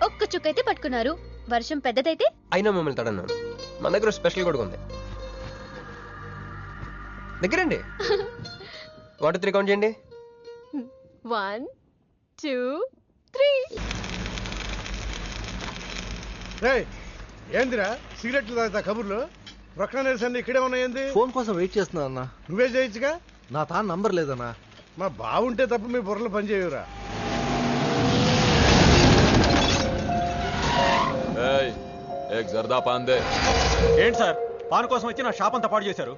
ఒక్క చుక్కైతే పట్టుకున్నారు. వర్షం పెద్దదైతే అయినా మిమ్మల్ని తడన్నాను. మన దగ్గర స్పెషల్ కూడా ఉంది. దగ్గరండి. 1 2 3 కౌంట్ చేయండి. 1 2 3. ఏందిరా సిగరెట్లు తాగుతా కబుర్లు? ప్రక్కన నిరసన ఇక్కడే ఉన్నాయండి. ఫోన్ కోసం వెయిట్ చేస్తున్నా అన్న. నువ్వే చేయొచ్చుగా. నా తాను నంబర్ లేదన్నా. మా బావుంటే తప్ప మీ బుర్రలు పనిచేయవురా. జర్దా పాన్ దే. ఏంటి సార్, పాన్ కోసం వచ్చి నా షాప్ అంతా పాడు చేశారు.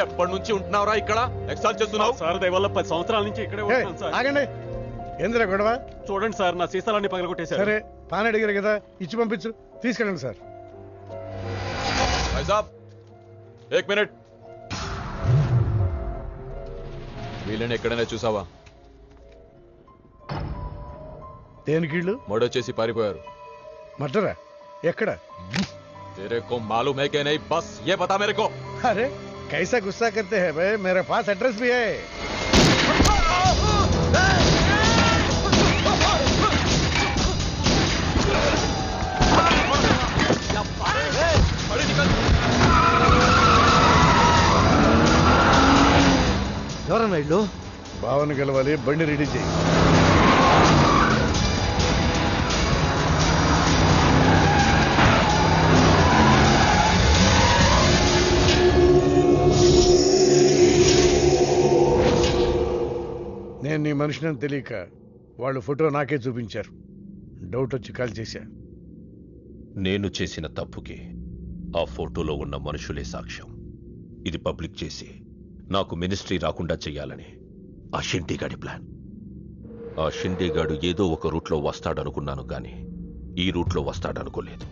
ఎప్పటి నుంచి ఉంటున్నావురా ఇక్కడ? ఎక్సైజ్ చేస్తున్నావు సార్? దయవల్ల 10 సంవత్సరాల నుంచి ఇక్కడే ఉంటున్నాను సార్. ఆగండి. ఏందిరా గొడవ? చూడండి సార్, నా సీసాలన్నీ పగలగొట్టేశారు. సరే పాన్ అడిగారు కదా, ఇచ్చి పంపించు. తీసుకెళ్ళండి సార్. भाई साहब 1 मिनट. వీళ్ళని ఎక్కడైనా చూసావా? దేనికిళ్ళు? మర్డర్ పారిపోయారు. మర్డరా? ఎక్కడ? तेरे को मालूम है कि नहीं? बस ये बता मेरे को. अरे कैसा गुस्सा करते हैं भाई, मेरे पास एड्रेस भी है. ఎవరన్నా ఇల్లు? భావన గెలవాలి, బండి రెడీ చేయి. నేను నీ మనిషిని తెలియక వాళ్ళు ఫోటో నాకే చూపించారు. డౌట్ వచ్చి కాల్ చేశా. నేను చేసిన తప్పుకి ఆ ఫోటోలో ఉన్న మనుషులే సాక్ష్యం. ఇది పబ్లిక్ చేసి నాకు మినిస్ట్రీ రాకుండా చెయ్యాలని ఆ షిండేగాడి ప్లాన్. ఆ షిండేగాడు ఏదో ఒక రూట్లో వస్తాడనుకున్నాను కానీ ఈ రూట్లో వస్తాడనుకోలేదు.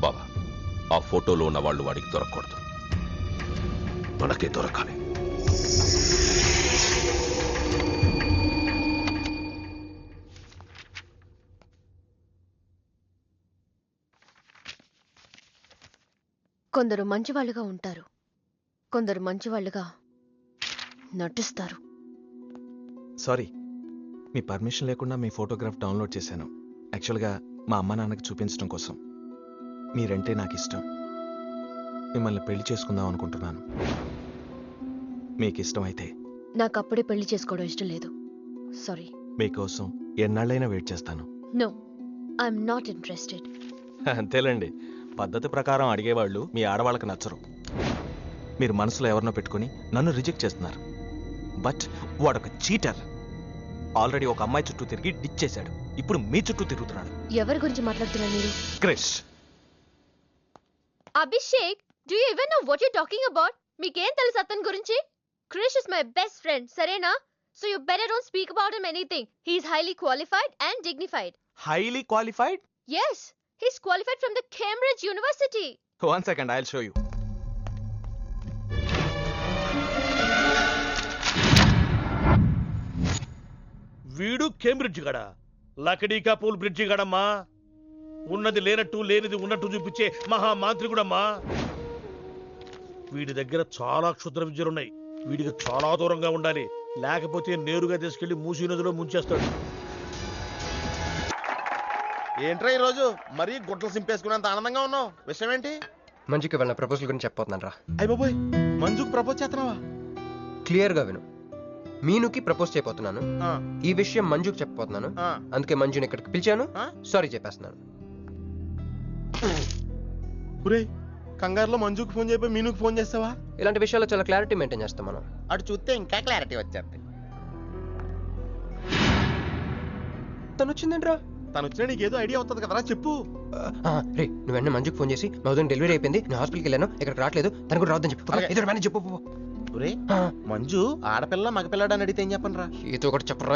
బాబా, ఆ ఫోటోలో ఉన్న వాళ్ళు వాడికి దొరకకూడదు, మనకే దొరకాలి. కొందరు మంచివాళ్ళుగా ఉంటారు, కొందరు మంచివాళ్ళుగా నటిస్తారు. సారీ, మీ పర్మిషన్ లేకుండా మీ ఫోటోగ్రాఫ్ డౌన్లోడ్ చేశాను. యాక్చువల్గా మా అమ్మ నాన్నకి చూపించడం కోసం. మీరంటే నాకు ఇష్టం. మిమ్మల్ని పెళ్లి చేసుకుందాం అనుకుంటున్నాను. మీకు ఇష్టం అయితే. నాకు అప్పుడే పెళ్లి చేసుకోవడం ఇష్టం లేదు. సారీ. మీకోసం ఎన్నాళ్ళైనా వెయిట్ చేస్తాను. No, I'm not interested. అంతేలేండి, పద్ధతి ప్రకారం అడిగేవాళ్ళు మీ ఆడవాళ్ళకి నచ్చరు. మీరు మనసులో ఎవరినో పెట్టుకుని నన్ను రిజెక్ట్ చేస్తున్నారు. బట్ వాడొక చీటర్. ఆల్రెడీ ఒక అమ్మాయి చుట్టూ తిరిగి డిచ్ చేశాడు. ఇప్పుడు మీ చుట్టూ తిరుగుతున్నాడు. ఎవరి గురించి మాట్లాడుతున్నారు మీరు? Krish. Abhishek, do you even know what you talking about? మీకేం తెలుసు అతని గురించి? Krish is my best friend, సరేనా? So you better don't speak about him anything. He is highly qualified and dignified. Highly qualified? Yes, he's qualified from the Cambridge University. 1 second, I'll show you. వీడు Cambridge గడ, లకడీకా pool bridge గడమ్మా. ఉన్నది లేనట్టు లేనిది ఉన్నట్టు చూపించే మహామాంత్రికుడమ్మా. వీడి దగ్గర చాలా క్షుద్ర విద్యలున్నాయి. వీడికి చాలా దూరంగా ఉండాలి, లేకపోతే నేరుగా తీసుకెళ్లి మూసీ నదిలో ముంచేస్తాడు. ఏంట్రా ఈరోజు మరీ గుడ్లు సింపేసుకున్నంత ఆనందంగా ఉన్నావు? విషయం ఏంటి? మంజుకి వెళ్ళిన ప్రపోజల్ గురించి చెప్పబోతున్నాను రా. అయ్య బాబోయ్, మంజుకు ప్రపోజ్ చేస్తున్నావా? క్లియర్ గా విను. మీనుకి ప్రపోజ్ చేయబోతున్నాను. ఈ విషయం మంజుకి చెప్పబోతున్నాను. అందుకే మంజుని ఇక్కడికి పిలిచాను. సారీ చెప్పేస్తున్నాను. కంగారులో మంజుకు ఫోన్ చేయబోయి మీనుకు ఫోన్ చేస్తావా? ఇలాంటి విషయాల్లో చాలా క్లారిటీ మెయింటైన్ చేస్తాం మనం. అటు చూస్తే ఇంకా క్లారిటీ వచ్చేది. తను వచ్చిందేంట్రా? తను వచ్చినా నీకేదో ఐడియా అవుతుంది కదరా, చెప్పు. రే, నువ్వు వెంటనే మంజుకు ఫోన్ చేసి మా ఉదయం డెలివరీ అయిపోయింది, నేను హాస్పిటల్కి వెళ్ళాను, ఇక్కడికి రావట్లేదు, తను కూడా రావద్దని చెప్పు. చెప్పు. మంజు ఆడపిల్ల మగపిల్లడు అని అడిగితే ఏం చెప్పను రా? ఏదో ఒకటి చెప్పరా.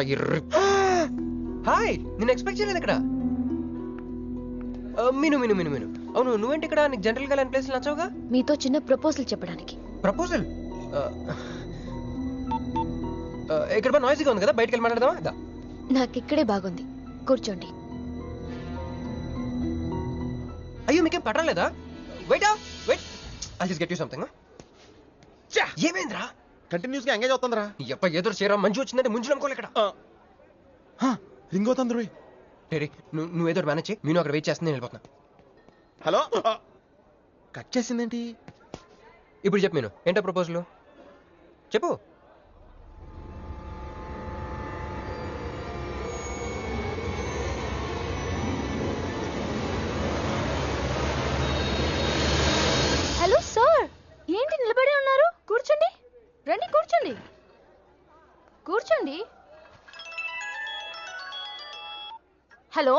హాయ్, నేను ఎక్స్పెక్ట్ చేయలేదు ఇక్కడ. మీను అవును, నువ్వేంటి ఇక్కడ? నీకు జనరల్ గా ప్లేస్ నచ్చవుగా? మీతో చిన్న ప్రపోజల్ చెప్పడానికి. ప్రపోజల్? ఇక్కడ నాయిస్గా ఉంది కదా, బయటకు వెళ్ళి మాట్లాడదామా? నాకు ఇక్కడే బాగుంది, కూర్చోండి. అయ్యో, మీకేం పట్టలేదా? Wait, I'll just get you something. ఏమైందిరా? కంటిన్యూస్ గా ఎంగేజ్ అవుతుందిరా. ఎప్ప ఏదో చేయరా మంజు వచ్చిందంటే ముంజు అనుకోలే ఇక్కడ. రింగ్ అవుతుంది రోయ్. రే నువ్వు ఏదో మేనేజ్ చేయి, నేను అక్కడ వెయిట్ చేస్తుంది, నేను వెళ్ళిపోతున్నా. హలో, కట్ చేసిందేంటి? ఇప్పుడు చెప్పు నేను ఏంటో ప్రపోజల్ చెప్పు. హలో సార్, ఏంటి నిలబడి ఉన్నారు? కూర్చోండి, రండి కూర్చోండి, కూర్చోండి. హలో,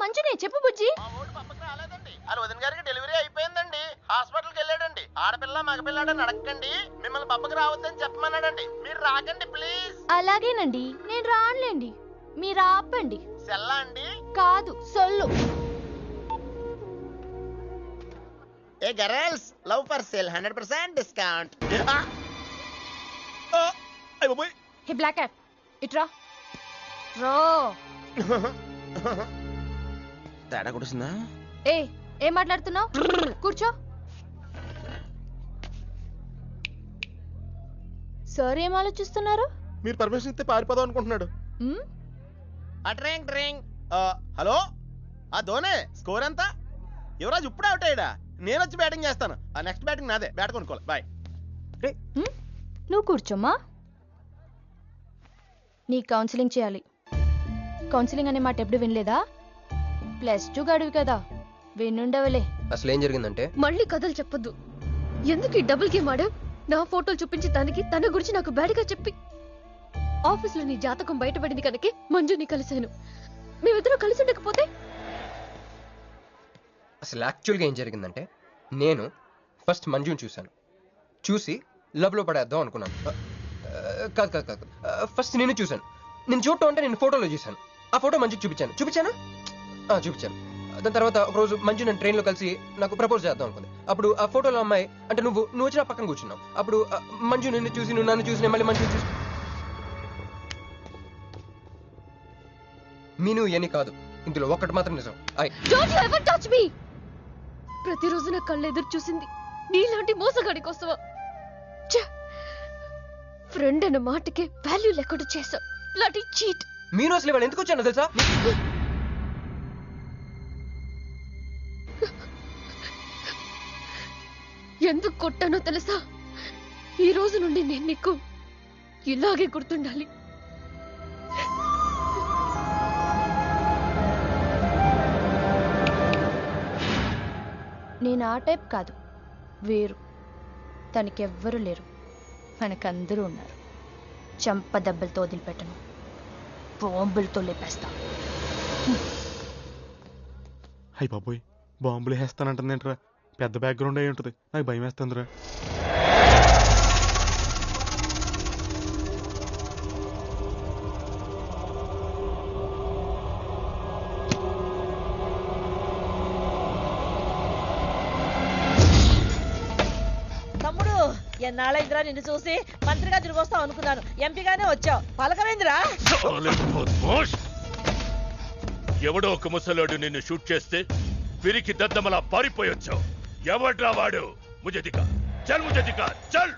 మంజునే, చెప్పు బుజ్జి. వదిన గారికి డెలివరీ అయిపోయిందండి, హాస్పిటల్కి వెళ్ళాడండి. ఆడపిల్ల మగపిల్లాడని అడగండి, మిమ్మల్ని పప్పకి రావద్దని చెప్పమన్నాడండి. మీరు రాకండి ప్లీజ్. అలాగేనండి, నేను రానులేండి, మీరు ఆపండి. సెల్లా అండి? కాదు, సొల్లు. Hey girls, love for sale 100% discount. Hey black cat, ఇట్రా రో. తేడా కొడుతుందా? ఏం మాట్లాడుతున్నావు? కూర్చో. సార్ ఏం ఆలోచిస్తున్నారు? మీరు పర్మిషన్ ఇస్తే పారిపోదాం అనుకుంటున్నాడు. హలో, ఆ ధోనే స్కోర్ ఎంత? యువరాజ్ ఇప్పుడే అవుట్ అయ్యాడా? నేను వచ్చి బ్యాటింగ్ చేస్తాను. ఆ నెక్స్ట్ బ్యాటింగ్ నాదే. బ్యాట్ కొనుక్కోవాలి. బాయ్. నువ్వు కూర్చోమ్మా. నీ కౌన్సిలింగ్ చేయాలి. కౌన్సిలింగ్ అనే మాట ఎప్పుడు వినలేదా? +2 గడువు కదా, వినుండవలే. అసలు ఏం జరిగిందంటే, మళ్ళీ కథలు చెప్పొద్దు. ఎందుకు ఈ డబుల్ గేమ్ ఆడావు? నా ఫోటోలు చూపించి దానికి తన గురించి నాకు బ్యాడ్గా చెప్పి ఆఫీస్లో నీ జాతకం బయటపడింది కనుకే మంజుని కలిశాను. మేమిద్దరం కలిసి ఉండకపోతే? అసలు యాక్చువల్గా ఏం జరిగిందంటే, నేను ఫస్ట్ మంజుని చూశాను, చూసి లవ్లో పడేద్దాం అనుకున్నాను. కాదు కాదు కాదు, ఫస్ట్ నేను చూశాను. నేను చూడటం అంటే నేను ఫోటోలో చూశాను. ఆ ఫోటో మంజుకి చూపించాను. చూపించాను. దాని తర్వాత ఒకరోజు మంజు నేను ట్రైన్లో కలిసి నాకు ప్రపోజ్ చేద్దాం అనుకుంది. అప్పుడు ఆ ఫోటోలో అమ్మాయి అంటే నువ్వు వచ్చి నా పక్కన కూర్చున్నావు. అప్పుడు మంజు నిన్ను చూసి, నువ్వు నన్ను చూసి, మళ్ళీ మంజు చూసి, మీను ఇవన్నీ కాదు, ఇందులో ఒక్కటి మాత్రం నిజం. Don't you ever touch me! ప్రతిరోజు నా కళ్ళు ఎదురు చూసింది నీలాంటి మోసగాడి కోసమా? ఫ్రెండ్ అన్న మాటకే వాల్యూ లేకుండా చేసావు. లాంటి చీట్. మీను అసలు ఇవాళ ఎందుకు వచ్చాను తెలుసా? ఎందుకు కొట్టానో తెలుసా? ఈ రోజు నుండి నేను నీకు ఇలాగే గుర్తుండాలి. నేను ఆ టైప్ కాదు, వేరు. తనకెవ్వరూ లేరు, మనకందరూ ఉన్నారు. చంప దెబ్బలతో వదిలిపెట్టను, బాంబులతో లేపేస్తా. అయ్యి బాబోయ్, బాంబులు వేస్తానంటుందేంట్రా? పెద్ద బ్యాక్గ్రౌండ్ అయి ఉంటుంది, నాకు భయం వేస్తుందిరా. తమ్ముడు, ఎన్నాళ్ళైందిరా నిన్ను చూసి? మంత్రిగా తిరిగి వస్తావు అనుకున్నాను, ఎంపీగానే వచ్చావు. పలకమైందిరా? ఎవడో ఒక ముసలోడు నిన్ను షూట్ చేస్తే పిరికి దద్దమలా పారిపోయొచ్చావు. ఎవడ్రా వాడు? ముజే దిఖా, చల్ ముజే దిఖా, చల్.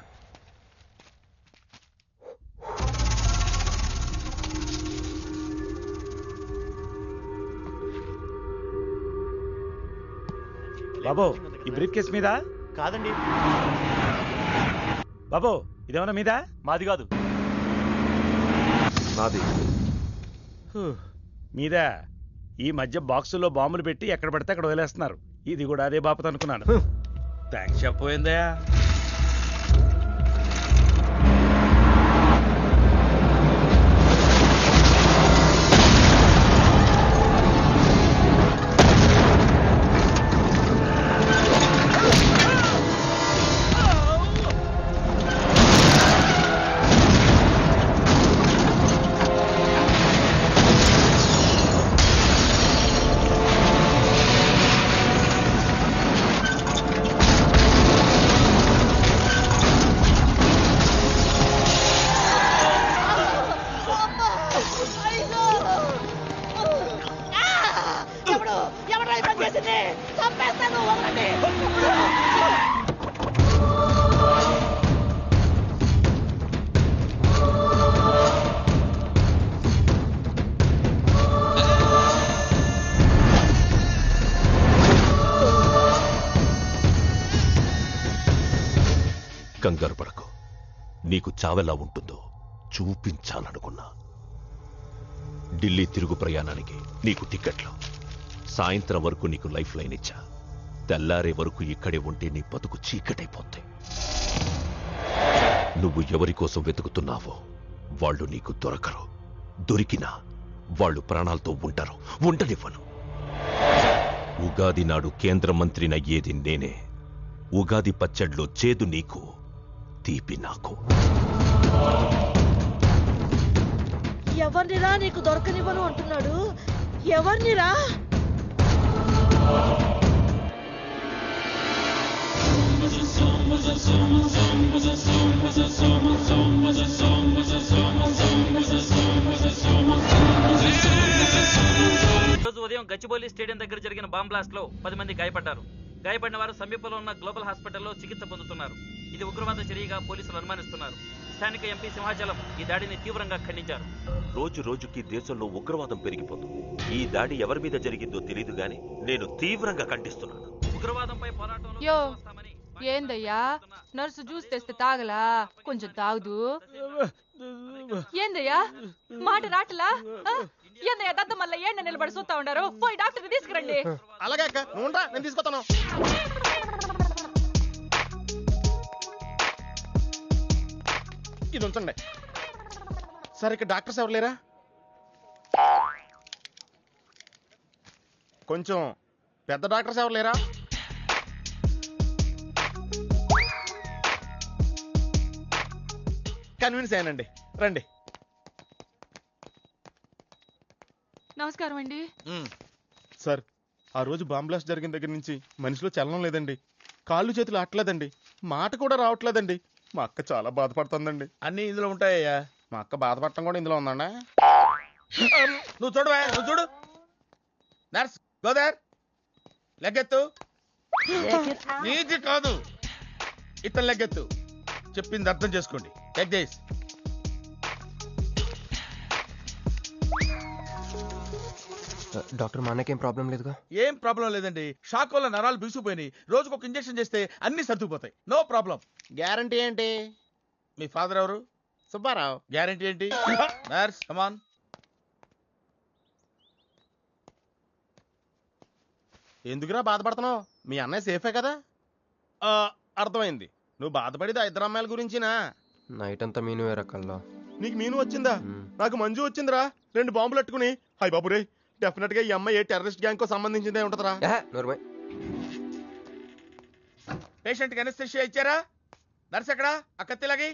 బాబు, ఈ బ్రీఫ్ కేస్ మీద? కాదండి బాబు, ఇదేమన్నా మీద? మాది కాదు. నాది. మీద ఈ మధ్య బాక్సుల్లో బాంబులు పెట్టి ఎక్కడ పడితే అక్కడ వదిలేస్తున్నారు. ఇది కూడా అదే బాపత అనుకున్నాను. థ్యాంక్స్ చెప్పపోయిందా? కంగారు పడకు. నీకు చావెలా ఉంటుందో చూపించాలనుకున్నా. ఢిల్లీ తిరుగు ప్రయాణానికి నీకు టిక్కెట్లు. సాయంత్రం వరకు నీకు లైఫ్ లైన్ ఇచ్చా. తెల్లారే వరకు ఇక్కడే ఉంటే నీ బతుకు చీకటైపోతాయి. నువ్వు ఎవరి కోసం వెతుకుతున్నావో వాళ్ళు నీకు దొరకరు. దొరికినా వాళ్ళు ప్రాణాలతో ఉంటారు. ఉండనివ్వను. ఉగాది నాడు కేంద్ర మంత్రినయ్యేది నేనే. ఉగాది పచ్చడ్లో చేదు నీకు, తీపి నాకు. ఎవరినిరా నీకు దొరకనివ్వను అంటున్నాడు? ఎవరినిరా? రోజు ఉదయం గచ్చిబౌలి స్టేడియం దగ్గర జరిగిన బాంబ్ బ్లాస్ట్ లో 10 మంది గాయపడ్డారు. గాయపడిన వారు సమీపంలో ఉన్న గ్లోబల్ హాస్పిటల్లో చికిత్స పొందుతున్నారు. ఇది ఉగ్రవాద చర్యగా పోలీసులు అనుమానిస్తున్నారు. స్థానిక ఎంపీ సింహాచలం ఈ దాడిని తీవ్రంగా ఖండించారు. రోజు రోజుకి దేశంలో ఉగ్రవాదం పెరిగిపోతుంది. ఈ దాడి ఎవరి మీద జరిగిందో తెలియదు గాని నేను తీవ్రంగా ఖండిస్తున్నాను. ఉగ్రవాదంపై పోరాటంలో యో ఏందయ్యా, నర్సు జ్యూస్ తెస్తే తాగలా? కొంచెం తాగుదు. ఏందయ్యా మాట రాటలా? ఏందయ్యా దద్ద మళ్ళీ ఏండ నిలబడి చూస్తా ఉండారు? పోయి డాక్టర్ తీసుకురండి. అలాగే అక్క, నువ్వు రా, నేను తీసుకొస్తాను. ఇది ఉంచండి. సరే, ఇక్కడ డాక్టర్స్ ఎవరు లేరా? కొంచెం పెద్ద డాక్టర్స్ ఎవరు లేరా? కన్విన్స్ అయ్యానండి, రండి. నమస్కారం అండి. సార్, ఆ రోజు బాంబ్ బ్లాస్ట్ జరిగిన దగ్గర నుంచి మనిషిలో చలనం లేదండి. కాళ్ళు చేతులు ఆటలేదండి, మాట కూడా రావట్లేదండి. మా అక్క చాలా బాధపడుతుందండి. అన్ని ఇందులో ఉంటాయ్యా. మా అక్క బాధపడటం కూడా ఇందులో ఉందండి. నువ్వు చూడవా, నువ్వు చూడు. నర్స్ గోదర్, లెగ్గెత్తు. నీది కాదు, ఇతను లెగ్గెత్తు. చెప్పింది అర్థం చేసుకోండి. Take this. డాక్టర్, మా అన్నకేం ప్రాబ్లం లేదుగా? ఏం ప్రాబ్లం లేదండి. షాక్ వల్ల నరాలు బిగుసిపోయినాయి. రోజుకు ఒక ఇంజెక్షన్ చేస్తే అన్ని సర్దుకుపోతాయి. No problem. గ్యారంటీ ఏంటి? మీ ఫాదర్ ఎవరు? సుబ్బారావు. గ్యారంటీ ఏంటి? నర్స్ కమాన్. ఎందుకురా బాధపడుతున్నావు? మీ అన్నయ్య సేఫే కదా? అర్థమైంది. నువ్వు బాధపడేది ఆ ఇద్దరు అమ్మాయిల గురించినా? నైట్ అంతా మీను రకాల్లో. నీకు మీను వచ్చిందా? నాకు మంజు వచ్చిందిరా. 2 బాంబులు అట్టుకుని. హాయ్ బాబు రే, డెఫినెట్ గా ఈ అమ్మాయి ఏ టెర్రరిస్ట్ గ్యాంగ్ కో సంబంధించిందే ఉంటదరా. పేషెంట్ కి అనస్థెషియా ఇచ్చారా? నర్స్ ఎక్కడా? ఆ కత్తిలాగి.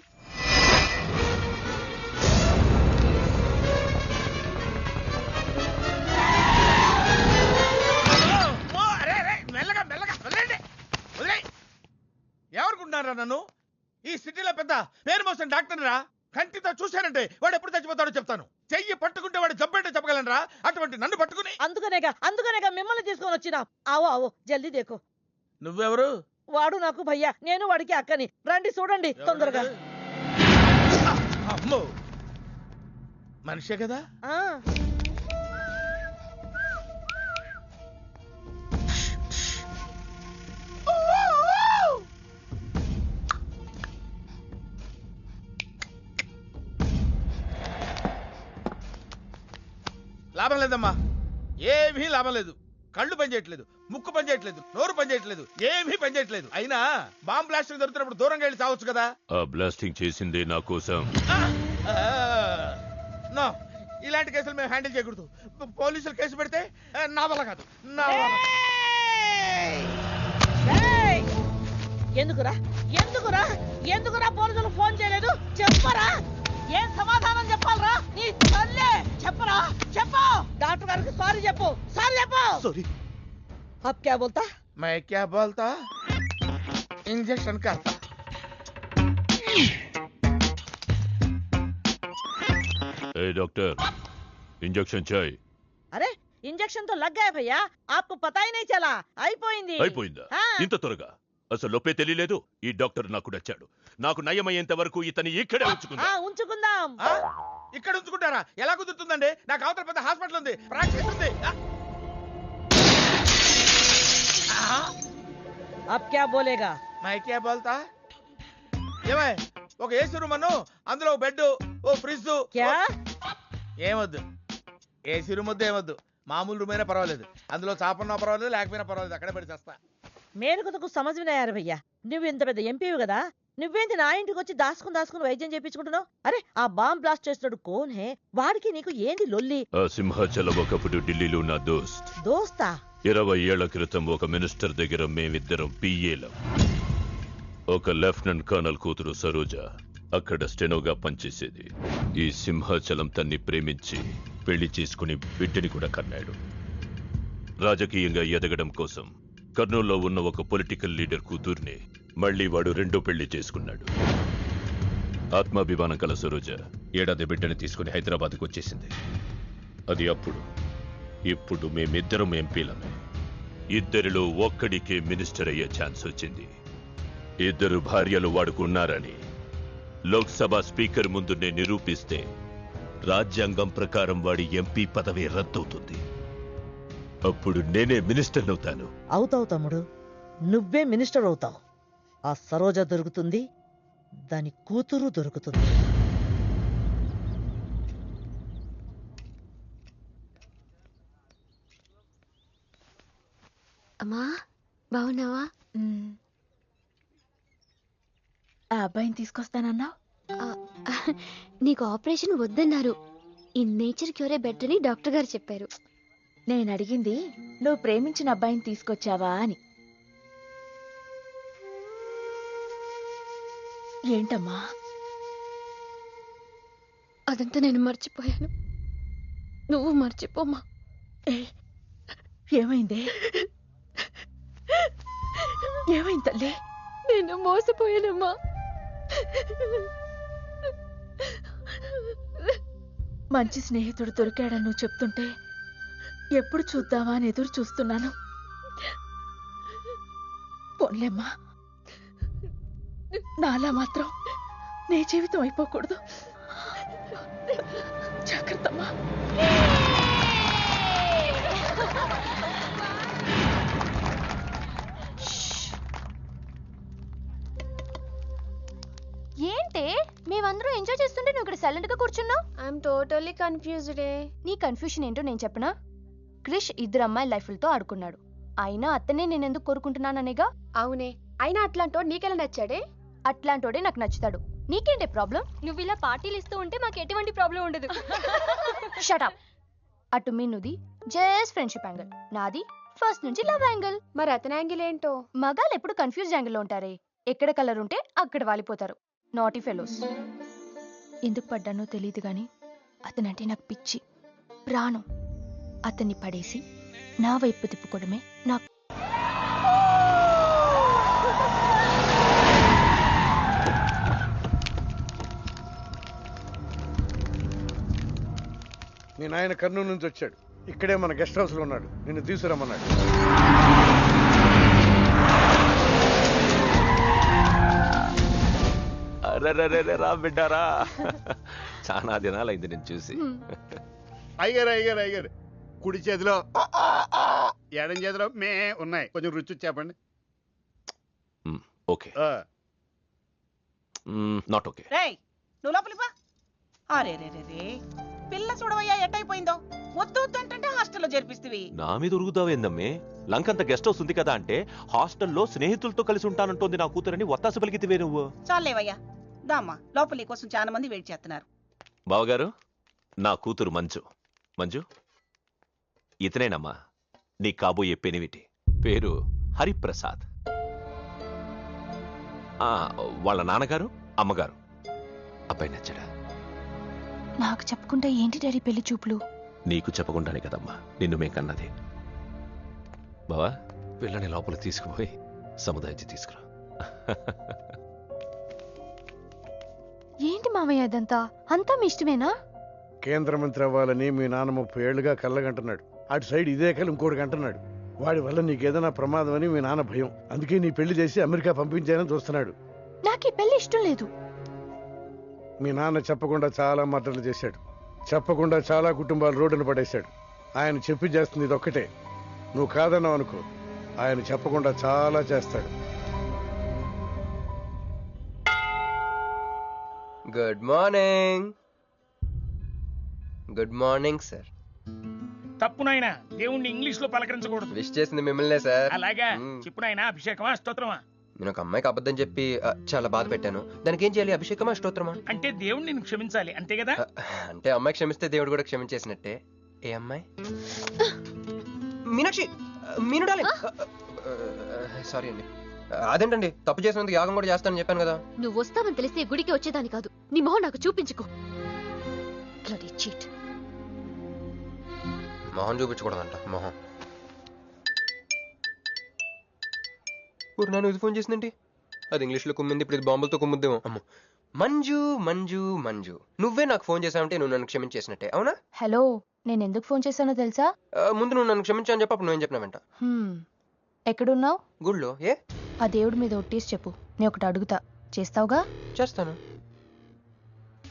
మెల్లగా మెల్లగా వదిలేండి, వదిలేయ్. ఎవరుకుంటున్నారా నన్ను? ఈ సిటీలో పెద్ద పేరు మోసిన డాక్టర్ రా. కంటితో చూశానంటే వాడు ఎప్పుడు చచ్చిపోతాడో చెప్తాను. చెయ్యి పట్టుకుంటే వాడు చంపేంటే చెప్పగలనరా? అటువంటి నన్ను పట్టుకుని. అందుకనేగా మిమ్మల్ని తీసుకొని వచ్చినా. ఆవో ఆవో జల్దీ దేకో. నువ్వెవరు? వాడు నాకు భయ్యా, నేను వాడికి అక్కని. రండి చూడండి తొందరగా. అమ్మో, మనిషే కదా? లాభం లేదమ్మా, ఏమీ లాభం లేదు. కళ్ళు పనిచేయట్లేదు, ముక్కు పనిచేయట్లేదు, నోరు పనిచేయట్లేదు, ఏమీ పనిచేయట్లేదు. అయినా బాంబ్ బ్లాస్టింగ్ దొరుకుతున్నప్పుడు దూరంగా వెళ్ళి చావచ్చు కదా. ఆ బ్లాస్టింగ్ చేసిందే నా కోసం. నో, ఇలాంటి కేసులు మేము హ్యాండిల్ చేయకూడదు. పోలీసులు కేసు పెడితే నా వల్ల కాదు, నా వల్ల. ఎందుకురా ఎందుకురా ఎందుకురా పోలీసులు ఫోన్ చేయలేదు? చెప్పరా, ఏం సమాధానం చెప్పాలరా? నీ తల్లే చెప్పరా, చెప్పు. డాక్టర్ గారికి సారీ చెప్పు, సారీ చెప్పు. సారీ. अब क्या बोलता? मैं क्या बोलता? इंजेक्शन करता. ए डॉक्टर, इंजेक्शन चाहिए. अरे इंजेक्शन तो लग गया भैया, आपको पता ही नहीं चला. అయిపోయింది. అయిపోయిందా? ఇంత త్వరగా? అసలు లోపే తెలియలేదు. ఈ డాక్టర్ నాకు నచ్చాడు. నాకు నయమయ్యేంత వరకు ఇతని ఇక్కడే ఉంచుకుందాం. ఇక్కడ ఉంచుకుంటారా? ఎలా కుదురుతుందండి? నాకు అవతల పెద్ద హాస్పిటల్ ఉంది, ప్రాక్టీస్ ఉంది. अब क्या बोलेगा? मैं क्या बोलता? ఏమై ఒక ఏసీ రూమ్ అను, అందులో బెడ్, ఓ ఫ్రిడ్జ్. ఏమొద్దు, ఏసీ రూమ్ వద్దు, ఏమొద్దు. మామూలు రూమ్ అయినా పర్వాలేదు, అందులో చాపన్నా పర్వాలేదు, లేకపోయినా పర్వాలేదు, అక్కడే పెట్టి చేస్తా. మేలుకతకు సమజ్వినాయారు భయ్యా. నువ్వు ఇంత పెద్ద ఎంపీవి కదా, నువ్వేంటి నా ఇంటికి వచ్చి దాసుకుని వైద్యం చేయించుకుంటున్నావు? అరే ఆ బాంబ్ బ్లాస్ట్ చేస్తున్నాడు కోన్ హే, వాడికి నీకు ఏంది లొల్లి? ఆ సింహాచలం ఒకప్పుడు ఢిల్లీలో నా దోస్తా 20 ఏళ్ల క్రితం ఒక మినిస్టర్ దగ్గర మేమిద్దరం పిఏలం. ఒక లెఫ్టినెంట్ కర్నల్ కూతురు సరోజ అక్కడ స్టెనోగా పనిచేసేది. ఈ సింహాచలం తన్ని ప్రేమించి పెళ్లి చేసుకుని బిడ్డని కూడా కన్నాడు. రాజకీయంగా ఎదగడం కోసం కర్నూల్లో ఉన్న ఒక పొలిటికల్ లీడర్ కూతుర్ని మళ్లీ వాడు రెండో పెళ్లి చేసుకున్నాడు. ఆత్మాభిమానం కల సరోజ ఏడాది బిడ్డని తీసుకుని హైదరాబాద్కు వచ్చేసింది. అది అప్పుడు. ఇప్పుడు మేమిద్దరం ఎంపీలమే. ఇద్దరిలో ఒక్కడికే మినిస్టర్ అయ్యే ఛాన్స్ వచ్చింది. ఇద్దరు భార్యలు వాడుకున్నారని లోక్సభ స్పీకర్ ముందు నేను నిరూపిస్తే రాజ్యాంగం ప్రకారం వాడి ఎంపీ పదవి రద్దవుతుంది. అప్పుడు నేనే మినిస్టర్ అవుతాను. అవుతావు తమ్ముడు, నువ్వే మినిస్టర్ అవుతావు. ఆ సరోజ దొరుకుతుంది, దాని కూతురు దొరుకుతుంది. అమ్మా బాగున్నావా? ఆ అబ్బాయిని తీసుకొస్తానన్నావు. నీకు ఆపరేషన్ వద్దన్నారు. ఈ నేచర్ క్యూరే బెటర్ అని డాక్టర్ గారు చెప్పారు. నేను అడిగింది నువ్వు ప్రేమించిన అబ్బాయిని తీసుకొచ్చావా అని. ఏంటమ్మా? అదంతా నేను మర్చిపోయాను, నువ్వు మర్చిపోమ్మా. ఏమైందే? ఏమైంది తల్లి? నేను మోసపోయానమ్మా. మంచి స్నేహితుడు దొరికాడని నువ్వు చెప్తుంటే ఎప్పుడు చూద్దామా అని ఎదురు చూస్తున్నాను. పోన్లేమ్మా, నాలా మాత్రం నీ జీవితం అయిపోకూడదు. జాగ్రత్తమ్మా. ఏంటే మేమందరం ఎంజాయ్ చేస్తుంటే నువ్వు ఇక్కడ సైలెంట్ గా కూర్చున్నావు? I'm totally confused. నీ కన్ఫ్యూషన్ ఏంటో నేను చెప్పనా? క్రిష్ ఇద్దరు అమ్మాయి లైఫ్లతో ఆడుకున్నాడు. అయినా అతనే నేనెందుకు కోరుకుంటున్నాననేగా. అవునే, అయినా అట్లాంటోడు నీకెలా నచ్చాడే? అట్లాంటోడే నాకు నచ్చుతాడు. నీకేంటే ప్రాబ్లం? నువ్వు ఇలా పార్టీలు ఇస్తూ ఉంటే మాకు ఎటువంటి ప్రాబ్లం ఉండదు. షటప్. అటు మీనుది జస్ట్ ఫ్రెండ్షిప్ యాంగిల్, నాది ఫస్ట్ నుంచి లవ్ యాంగిల్. మరి అతని యాంగిల్ ఏంటో? మగాళ్ళు ఎప్పుడు కన్ఫ్యూజ్ యాంగిల్ లో ఉంటారే. ఎక్కడ కలర్ ఉంటే అక్కడ వాలిపోతారు. Naughty fellows. ఎందుకు పడ్డానో తెలియదు గాని అతనంటే నాకు పిచ్చి, ప్రాణం. అతన్ని పడేసి నా వైపు తిప్పుకోవడమే నాకు. మీ నాయన కర్నూలు నుంచి వచ్చాడు, ఇక్కడే మన గెస్ట్ హౌస్ లో ఉన్నాడు, నిన్ను తీసుకురమ్మన్నాడు. రా బిడ్డారా, చాలా దినాలైంది నేను చూసి. అయ్యారు కుడి చేతిలో ఎడం చేతిలో మే ఉన్నాయి, కొంచెం రుచి చెప్పండి. Okay, not okay. రేయ్ నువ్వు లోపలిపా. అరే రే రే పిల్ల చూడవయ్యా ఎట్టయిపోయిందో. వద్దు వద్దు అంటే హాస్టల్లో చేర్పిస్తవి. నా మీద ఉరుగుతావేందమ్మే? లంకంత గెస్ట్ హౌస్ ఉంది కదా అంటే హాస్టల్లో స్నేహితులతో కలిసి ఉంటానంటోంది నా కూతురని ఒత్తాసు పలికితివే నువ్వు. చాలేవయ్యా, దామ్మా లోపల నీ కోసం చాలా మంది వెయిట్ చేస్తున్నారు. బావగారు, నా కూతురు మంజు. మంజు, ఇతనేనమ్మా నీ కాబోయే పెనివిటి. పేరు హరిప్రసాద్. వాళ్ళ నాన్నగారు అమ్మగారు. అబ్బాయి నచ్చడా? నాకు చెప్పుకుంటే ఏంటి డాడీ పెళ్లి చూపులు? నీకు చెప్పకుండానే కదమ్మా నిన్ను మేం కన్నది. బావా, పిల్లని లోపల తీసుకుపోయి సముదాయించి తీసుకురా. ఏంటి మామయ్య ఇదంతా? అంతా మీ ఇష్టమేనా? కేంద్ర మంత్రి అవ్వాలని మీ నాన్న 30 ఏళ్లుగా కళ్ళగంటున్నాడు. అటు సైడ్ ఇదే కళ్ళు ఇంకోటి అంటున్నాడు. వాడి వల్ల నీకేదైనా ప్రమాదం అని మీ నాన్న భయం. అందుకే నీ పెళ్లి చేసి అమెరికా పంపించాలని చూస్తున్నాడు. నాకు ఈ పెళ్లి ఇష్టం లేదు. మీ నాన్న చెప్పకుండా చాలా మర్డర్లు చేశాడు, చెప్పకుండా చాలా కుటుంబాలు రోడ్డును పడేశాడు. ఆయన చెప్పి చేస్తుంది ఇది ఒక్కటే. నువ్వు కాదన్నావు అనుకో, ఆయన చెప్పకుండా చాలా చేస్తాడు. Good morning. Good morning sir. తప్పు నాయనా, దేవుణ్ణి ఇంగ్లీష్ లో పలకరించకూడదు. విష్ చేసింది మిమ్మల్నే సార్. అలాగా చెప్పు నాయనా, అభిషేకమా స్తోత్రమా? నేను ఒక అమ్మాయికి అబద్ధం చెప్పి చాలా బాధ పెట్టాను. దానికి ఏం చేయాలి? అభిషేకమా స్తోత్రమా? అంటే దేవుణ్ణి నిన్ను క్షమించాలి అంతే కదా? అంటే అమ్మాయి క్షమిస్తే దేవుడు కూడా క్షమించేసినట్టే. ఏ అమ్మాయి? మీనాక్షి, మీనుడాలి. సారీ అండి. అదేంటండి, తప్పు చేసినందుకు యాగం కూడా చేస్తానని చెప్పాను కదా. నువ్వు వస్తావని తెలిస్తే గుడికి వచ్చేదాని కాదు. నీ మొహం నాకు చూపించుకో. Bloody cheat. మొహం చూపించకూడదంట. మొహం నేను ఇది ఫోన్ చేసిందేంటి? అది ఇంగ్లీష్లో కుమ్మింది, ఇప్పుడు ఇది బాంబులతో కుమ్ముద్దేమో. అమ్మో. మంజు మంజు మంజు, నువ్వే నాకు ఫోన్ చేసావంటే నువ్వు నన్ను క్షమించేసినట్టే, అవునా? హలో, నేను ఎందుకు ఫోన్ చేశానో తెలుసా? ముందు నువ్వు నన్ను క్షమించా అని చెప్పి అప్పుడు నువ్వేం చెప్పినావంట? ఎక్కడున్నావు? గుళ్ళో. ఏ? ఆ దేవుడి మీద ఒట్టేసి చెప్పు, నేను ఒకటి అడుగుతా, చేస్తావుగా? చేస్తాను.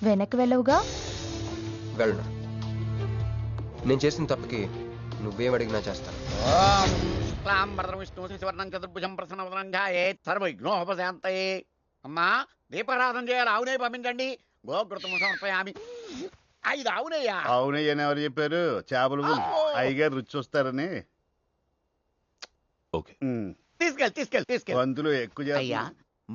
వెనక్కి వెళ్ళవుగా? వెళ్ళను. నేను చేసిన తప్పుకి నువ్వేం అడిగినా చేస్తాను. విష్ణు శివర్ణం చతుర్భుజం ప్రసన్నవదనంధ్యాయే సర్వవిఘ్నోపశాంతయే. అమ్మా, దీపారాధన చేయాలి, ఆవునే పంపించండి. గోకృతము సమర్పయామి. ఇది ఆవునయ్యా. అవునయ్య అని ఎవరు చెప్పారు? చేపలు అయ్యగారు రుచి చూస్తారని. తీసుకెళ్ళి వంతులు ఎక్కువ. అయ్యా,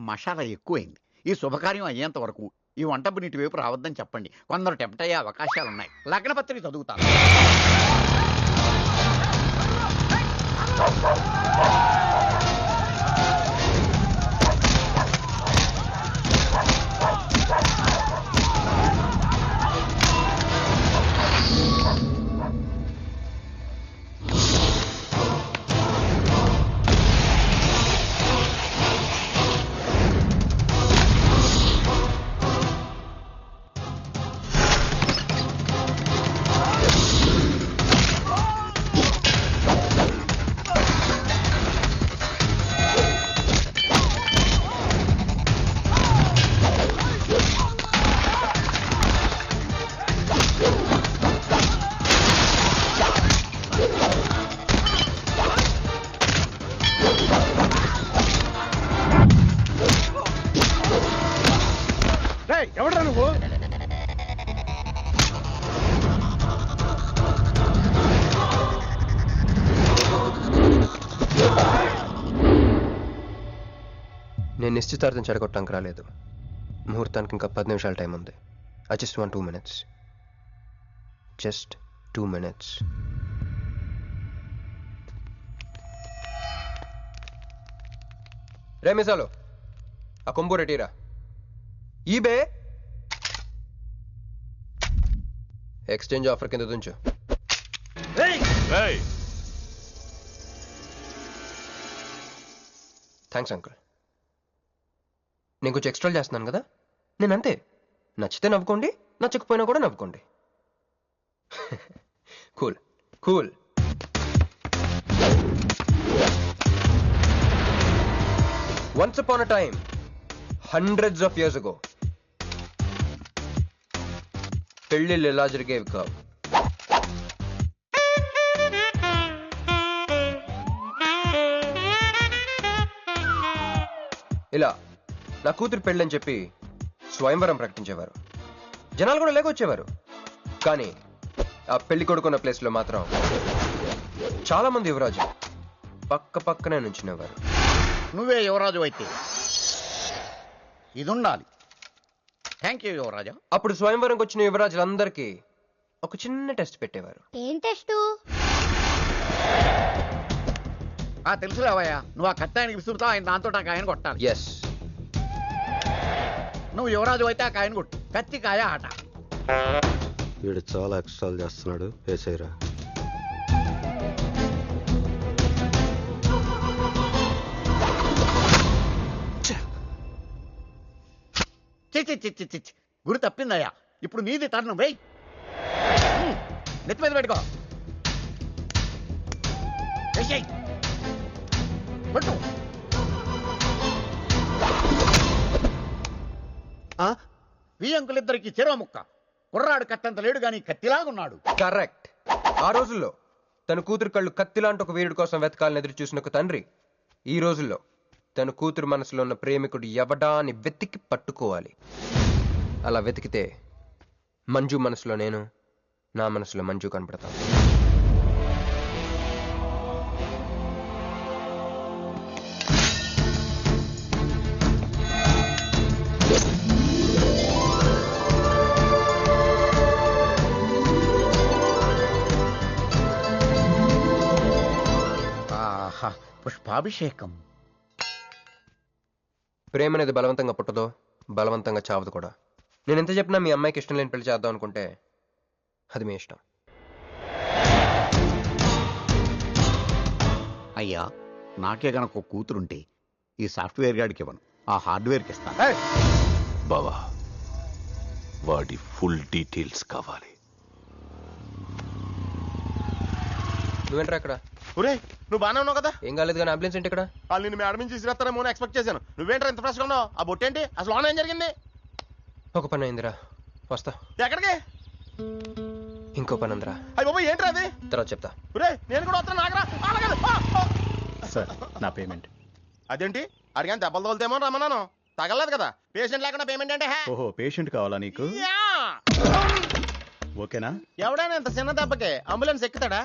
మసాలా ఎక్కువైంది. ఈ శుభకార్యం అయ్యేంత వరకు ఈ వంట నీటి వైపు రావద్దని చెప్పండి. కొందరు టెంప్ట్ అయ్యే అవకాశాలున్నాయి. లగ్నపత్రిక చదువుతాను. ఎవడరా నువ్వు? నేను నిశ్చితార్థం చెడగొట్టడానికి రాలేదు. ముహూర్తానికి ఇంకా 10 నిమిషాల టైం ఉంది. I just want 2 minutes. Just 2 minutes. రే మిసాలో, ఆ కొంబు రెటీరా. ఈబే ఎక్స్చేంజ్ ఆఫర్ కింద దుంచు. Thanks uncle. నేను కొంచెం ఎక్స్ట్రా చేస్తున్నాను కదా. నేను అంతే. నచ్చితే నవ్వుకోండి, నచ్చకపోయినా కూడా నవ్వుకోండి. Cool cool. Once upon a time, hundreds of years ago, పెళ్ళిళ్ళు ఎలా జరిగేవి కావు. ఇలా నా కూతురు పెళ్ళని చెప్పి స్వయంవరం ప్రకటించేవారు. జనాలు కూడా లేకొచ్చేవారు. కానీ ఆ పెళ్లి కొడుకున్న ప్లేస్లో మాత్రం చాలా మంది యువరాజు పక్క పక్కనే నుంచునేవారు. నువ్వే యువరాజు అయితే ఇది ఉండాలి. థ్యాంక్ యూ యువరాజా. అప్పుడు స్వయంవరంకి వచ్చిన యువరాజులందరికీ ఒక చిన్న టెస్ట్ పెట్టేవారు. ఏం టెస్ట్? తెలుసులేవయ్యా, నువ్వు ఆ కత్తాయనికి విసురుతావు, ఆయన దాంతో ఆ కాయను కొట్టాలి. ఎస్. నువ్వు యువరాజు అయితే ఆ కాయను కొట్టు. కత్తి కాయ ఆట. వీడు చాలా ఎక్స్ట్రాలు చేస్తున్నాడు. వేసేయరా. గురి తప్పిందయ్యా. ఇప్పుడు నీది టర్న్. వెయ్, నెత్తి మీద పెట్టుకో. కొట్టు. ఈ అంకులిద్దరికి చెరవ ముక్క. కుర్రాడు కత్తంత లేడు గాని కత్తిలాగున్నాడు. కరెక్ట్. ఆ రోజుల్లో తన కూతురు కళ్ళు కత్తిలాంటి ఒక వీరుడి కోసం వెతకాలని ఎదురు చూసిన ఒక తండ్రి ఈ రోజుల్లో తన కూతురు మనసులో ఉన్న ప్రేమికుడు ఎవడా అని వెతికి పట్టుకోవాలి. అలా వెతికితే మంజు మనసులో నేను, నా మనసులో మంజు కనపడతాను. ఆహా, పుష్పాభిషేకం. ప్రేమ అనేది బలవంతంగా పుట్టదో, బలవంతంగా చావదు కూడా. నేను ఎంత చెప్పినా మీ అమ్మాయికి ఇష్టం లేని పెళ్లి చేద్దాం అనుకుంటే అది మీ ఇష్టం. అయ్యా, నాకే గనక ఒక కూతురుంటే ఈ సాఫ్ట్వేర్ గాడికి ఇవ్వను, ఆ హార్డ్వేర్కి ఇస్తాను. బావా, వాడి ఫుల్ డీటెయిల్స్ కావాలి. నువ్వేంట్రా అక్కడ? ఒరే, నువ్వు బాగానే ఉన్నావు కదా? ఏం కాలేదు కానీ అంబులెన్స్ ఏంటి ఇక్కడ? వాళ్ళు నిన్ను మేడం నుంచి తీసుకురాస్తారేమో అని ఎక్స్పెక్ట్ చేశాను. నువ్వేంట్రా ఇంత ఫ్రెష్గా ఉన్నావు? ఆ బొట్టేంటి? అసలు లోన ఏం జరిగింది? ఒక పని అయిందిరా, వస్తా. ఎక్కడికి? ఇంకో పని ఉందిరా. అయ్యి బాబు, ఏంట్రా అది? తర్వాత చెప్తా. ఒరే, నేను కూడా వస్తాను, నాగరా. సార్, నా పేమెంట్. అదేంటి? అడిగాను దెబ్బలు తోలుతేమో రమ్మన్నాను. తగలలేదు కదా. పేషెంట్ లేకుండా పేమెంట్ అంటే ఓహో, పేషెంట్ కావాలా నీకు? ఓకేనా? ఎవడైనా ఇంత చిన్న దెబ్బకి అంబులెన్స్ ఎక్కుతాడా?